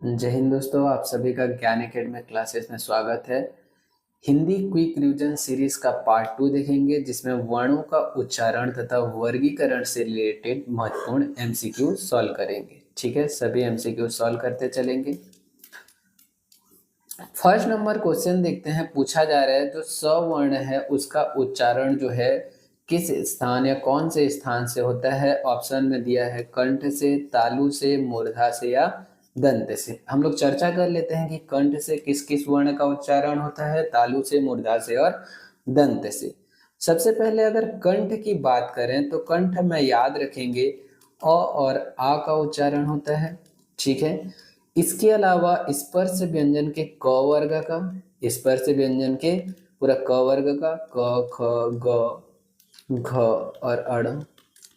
जय हिंद दोस्तों, आप सभी का ज्ञान एकेडमी क्लासेस में स्वागत है। हिंदी क्विक रिवीजन सीरीज का पार्ट 2 देखेंगे, जिसमें वर्णों का उच्चारण तथा वर्गीकरण से रिलेटेड महत्वपूर्ण एमसीक्यू सॉल्व करेंगे। ठीक है, सभी एमसीक्यू सॉल्व करते चलेंगे। फर्स्ट नंबर क्वेश्चन देखते हैं। पूछा जा रहा है जो स वर्ण है उसका उच्चारण जो है किस स्थान या कौन से स्थान से होता है। ऑप्शन में दिया है कंठ से, तालु से, मूर्धा से या दंत से। हम लोग चर्चा कर लेते हैं कि कंठ से किस किस वर्ण का उच्चारण होता है, तालु से, मूर्धा से और दंत से। सबसे पहले अगर कंठ की बात करें तो कंठ में याद रखेंगे अ और आ का उच्चारण होता है। ठीक है, इसके अलावा स्पर्श व्यंजन के क वर्ग का, स्पर्श व्यंजन के पूरा क वर्ग का क, ख, ग, घ और अड़,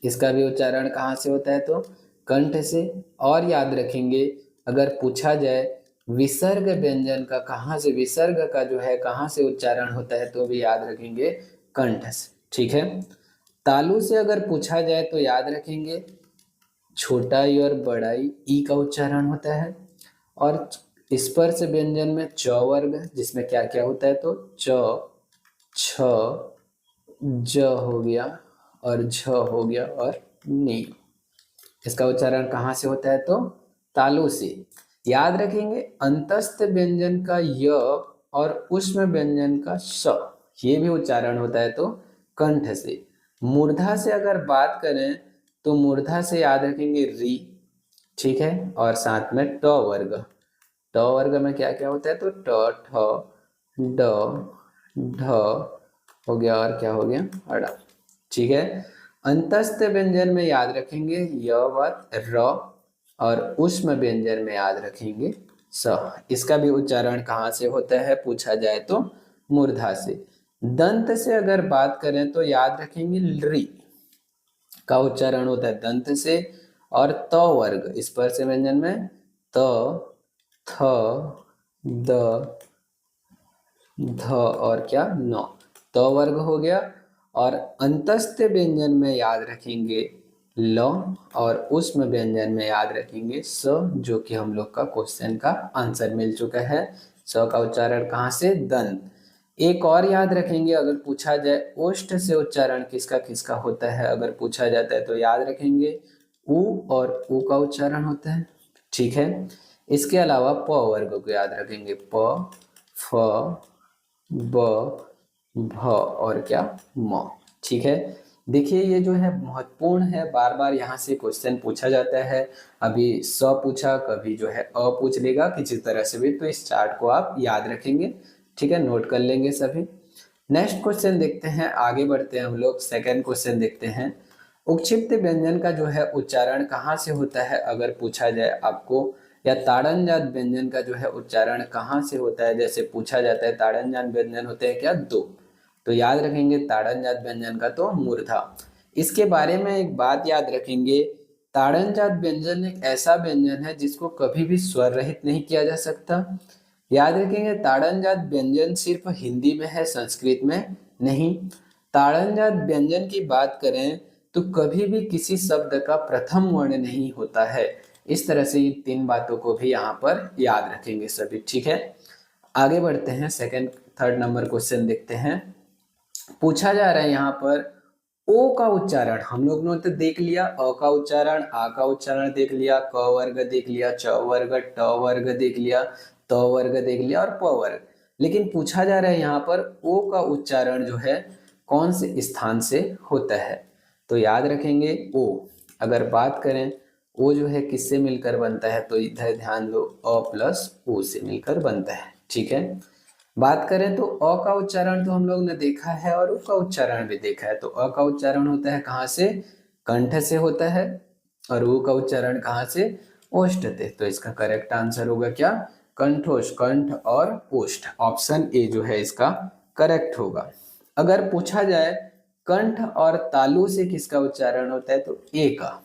इसका भी उच्चारण कहाँ से होता है तो कंठ से। और याद रखेंगे अगर पूछा जाए विसर्ग व्यंजन का कहाँ से, विसर्ग का जो है कहाँ से उच्चारण होता है, तो भी याद रखेंगे कंठ से। ठीक है, तालु से अगर पूछा जाए तो याद रखेंगे छोटा ई और बड़ा ई का उच्चारण होता है। और स्पर्श व्यंजन में च वर्ग, जिसमें क्या क्या होता है तो च, छ, ज हो गया और झ हो गया और नी। इसका उच्चारण कहाँ से होता है तो तालु से। याद रखेंगे अंतस्थ व्यंजन का य और उष्म व्यंजन का स, ये भी उच्चारण होता है तो कंठ से। मूर्धा से अगर बात करें तो मूर्धा से याद रखेंगे री। ठीक है, और साथ में ट वर्ग, ट वर्ग में क्या क्या होता है तो ट, ठ, ड, ढ हो गया और क्या हो गया अड़ा। ठीक है, अंतस्थ व्यंजन में याद रखेंगे य व र और उष्म व्यंजन में याद रखेंगे स। इसका भी उच्चारण कहाँ से होता है पूछा जाए तो मूर्धा से। दंत से अगर बात करें तो याद रखेंगे री का उच्चारण होता है दंत से। और त वर्ग स्पर्श व्यंजन में त, थ, द, ध और क्या न, त वर्ग हो गया। और अंतस्थ व्यंजन में याद रखेंगे ल और उष्म व्यंजन में याद रखेंगे स, जो कि हम लोग का क्वेश्चन का आंसर मिल चुका है। स का उच्चारण कहाँ से दंत। एक और याद रखेंगे अगर पूछा जाए ओष्ठ से उच्चारण किसका किसका होता है, अगर पूछा जाता है तो याद रखेंगे उ और उ का उच्चारण होता है। ठीक है, इसके अलावा प वर्ग को याद रखेंगे प, फ, ब, भ और क्या म। ठीक है, देखिए ये जो है महत्वपूर्ण है, बार बार यहाँ से क्वेश्चन पूछा जाता है। अभी स पूछा, कभी जो है अ पूछ लेगा किसी तरह से भी, तो इस चार्ट को आप याद रखेंगे। ठीक है, नोट कर लेंगे सभी। नेक्स्ट क्वेश्चन देखते हैं, आगे बढ़ते हैं हम लोग। सेकंड क्वेश्चन देखते हैं। उक्षिप्त व्यंजन का जो है उच्चारण कहाँ से होता है अगर पूछा जाए आपको, या ताड़नजात व्यंजन का जो है उच्चारण कहाँ से होता है, जैसे पूछा जाता है ताड़नजात व्यंजन होते हैं क्या दो, तो याद रखेंगे ताड़नजात व्यंजन का तो मूर्धा। इसके बारे में एक बात याद रखेंगे, ताड़नजात व्यंजन एक ऐसा व्यंजन है जिसको कभी भी स्वर रहित नहीं किया जा सकता। याद रखेंगे ताड़नजात व्यंजन सिर्फ हिंदी में है, संस्कृत में नहीं। ताड़नजात व्यंजन की बात करें तो कभी भी किसी शब्द का प्रथम वर्ण नहीं होता है। इस तरह से इन तीन बातों को भी यहाँ पर याद रखेंगे सभी। ठीक है, आगे बढ़ते हैं। सेकंड थर्ड नंबर क्वेश्चन देखते हैं। पूछा जा रहा है यहाँ पर ओ का उच्चारण हम लोग ने तो देख लिया, अ का उच्चारण, आ का उच्चारण देख लिया, क वर्ग देख लिया, च वर्ग, ट वर्ग देख लिया, त वर्ग देख लिया और प वर्ग। लेकिन पूछा जा रहा है यहाँ पर ओ का उच्चारण जो है कौन से स्थान से होता है, तो याद रखेंगे ओ। अगर बात करें ओ जो है किससे मिलकर बनता है, तो इधर ध्यान दो, अ प्लस ओ से मिलकर बनता है। ठीक है, बात करें तो अ का उच्चारण तो हम लोग ने देखा है और उ का उच्चारण भी देखा है। तो अ का उच्चारण होता है कहाँ से, कंठ से होता है। और उ का उच्चारण कहाँ से, ओष्ठ से। तो इसका करेक्ट आंसर होगा क्या, कंठोष, कंठ और ओष्ठ। ऑप्शन ए जो है इसका करेक्ट होगा। अगर पूछा जाए कंठ और तालु से किसका उच्चारण होता है, तो ए का।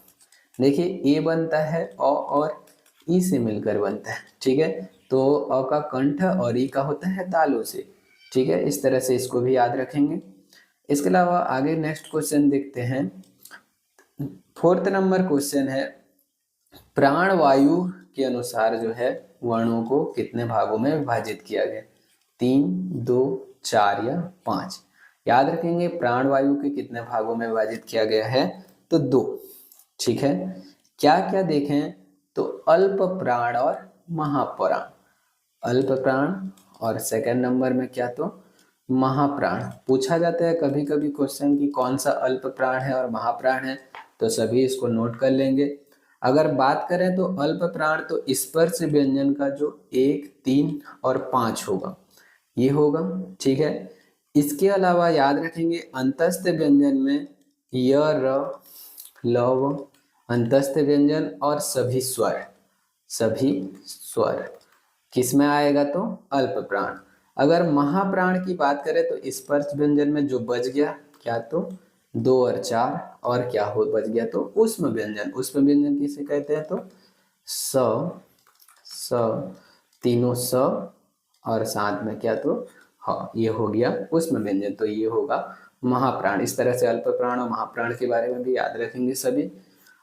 देखिए ए बनता है अ और ई से मिलकर बनता है। ठीक है, तो अ का कंठ और ई का होता है तालु से। ठीक है, इस तरह से इसको भी याद रखेंगे। इसके अलावा आगे नेक्स्ट क्वेश्चन देखते हैं। फोर्थ नंबर क्वेश्चन है, प्राण वायु के अनुसार जो है वर्णों को कितने भागों में विभाजित किया गया? 3, 2, 4 या 5। याद रखेंगे प्राणवायु के कितने भागों में विभाजित किया गया है? तो 2। ठीक है, क्या क्या देखें? तो अल्प प्राण और महाप्राण। अल्प प्राण और सेकंड नंबर में क्या? तो महाप्राण। पूछा जाता है कभी कभी क्वेश्चन कि कौन सा अल्प प्राण है और महाप्राण है, तो सभी इसको नोट कर लेंगे। अगर बात करें तो अल्प प्राण तो स्पर्श व्यंजन का जो 1, 3 और 5 होगा, ये होगा। ठीक है, इसके अलावा याद रखेंगे अंतस्थ व्यंजन में य, र, ल, व, अंतस्थ व्यंजन और सभी स्वर किस में आएगा? तो अल्प प्राण। अगर महाप्राण की बात करें तो स्पर्श व्यंजन में जो बच गया क्या? तो 2 और 4, और क्या हो बच गया? तो ऊष्म व्यंजन। ऊष्म व्यंजन किसे कहते हैं? तो स, तीनों स और साथ में क्या? तो हाँ, ये हो गया ऊष्म व्यंजन, तो ये होगा महाप्राण। इस तरह से अल्प प्राण और महाप्राण के बारे में भी याद रखेंगे सभी।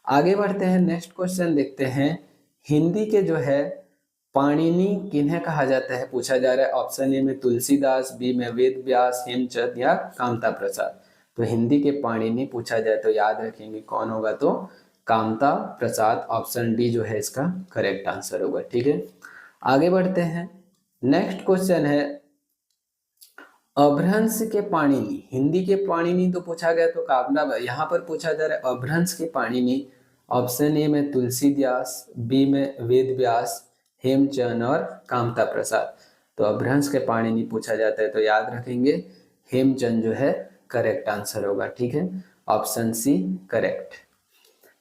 आगे बढ़ते हैं, नेक्स्ट क्वेश्चन देखते हैं। हिंदी के जो है पाणिनि किन्हें कहा जाता है? पूछा जा रहा है। ऑप्शन ए में तुलसीदास, बी में वेद व्यास, हेमचंद या कामता प्रसाद। तो हिंदी के पाणिनि पूछा जाए तो याद रखेंगे कौन होगा? तो कामता प्रसाद। ऑप्शन डी जो है इसका करेक्ट आंसर होगा। ठीक है, आगे बढ़ते हैं। नेक्स्ट क्वेश्चन है अभ्रंश के पाणिनि। हिंदी के पाणिनि तो पूछा गया, तो कामता, यहाँ पर पूछा जा रहा है अभ्रंश के पाणिनि। ऑप्शन ए में तुलसीदास, बी में वेद व्यास, हेमचंद और कामता प्रसाद। तो अभ्रंश के पाणिनि पूछा जाता है तो याद रखेंगे हेमचंद जो है करेक्ट आंसर होगा। ठीक है, ऑप्शन सी करेक्ट।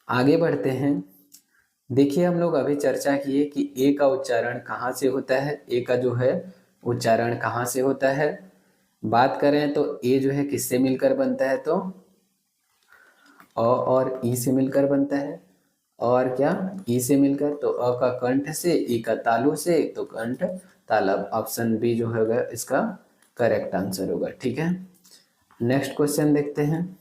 आगे बढ़ते हैं। देखिए हम लोग अभी चर्चा किए कि ए का उच्चारण कहाँ से होता है। ए का जो है उच्चारण कहाँ से होता है? बात करें तो ए जो है किससे मिलकर बनता है? तो अ और ई से मिलकर बनता है। और क्या? ई से मिलकर। तो अ का कंठ से, ई का तालु से, तो कंठ तालब। ऑप्शन बी जो होगा इसका करेक्ट आंसर होगा। ठीक है, नेक्स्ट क्वेश्चन देखते हैं।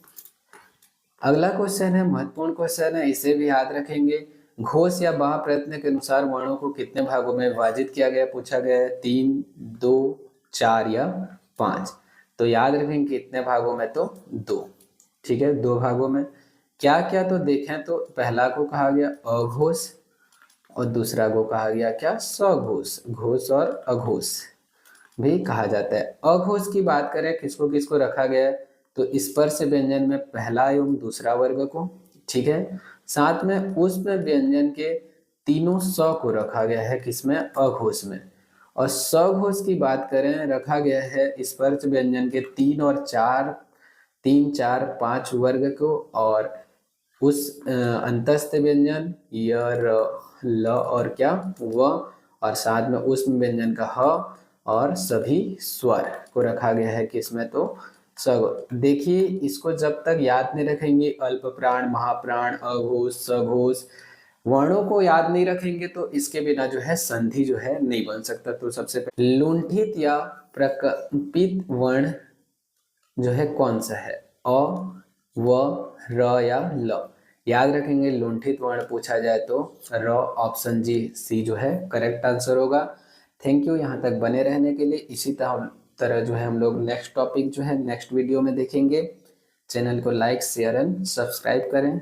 अगला क्वेश्चन है महत्वपूर्ण क्वेश्चन है, इसे भी याद रखेंगे। घोष या बाह प्रयत्न के अनुसार वर्णों को कितने भागों में विभाजित किया गया? पूछा गया है 3, 2, 4 या 5। तो याद रखेंगे कितने भागों में? तो 2। ठीक है, 2 भागों में। क्या क्या? तो देखें तो पहला को कहा गया अघोष और दूसरा को कहा गया क्या? सघोष। घोष और अघोष भी कहा जाता है। अघोष की बात करें किसको किसको रखा गया है? तो स्पर्श व्यंजन में पहला एवं दूसरा वर्ग को। ठीक है, साथ में ऊष्म व्यंजन के तीनों स को रखा गया है किसमें? अघोष में। और सघोष की बात करें रखा गया है स्पर्श व्यंजन के 3 और 4, 3, 4, 5 वर्ग को। और उस अंतस्थ व्यंजन य, र, ल और क्या? व, और साथ में ऊष्म व्यंजन का ह और सभी स्वर को रखा गया है किसमें? तो स। देखिए इसको जब तक याद नहीं रखेंगे अल्प प्राण, महाप्राण, अघोष, सघोष, वर्णों को याद नहीं रखेंगे तो इसके बिना जो है संधि जो है नहीं बन सकता। तो सबसे पहले लुंठित या प्रकंपित वर्ण जो है कौन सा है? अ, व, र या ल। याद रखेंगे लुंठित वर्ण पूछा जाए तो र। ऑप्शन जी सी जो है करेक्ट आंसर होगा। थैंक यू यहाँ तक बने रहने के लिए। इसी तरह जो है हम लोग नेक्स्ट टॉपिक जो है नेक्स्ट वीडियो में देखेंगे। चैनल को लाइक, शेयर एंड सब्सक्राइब करें।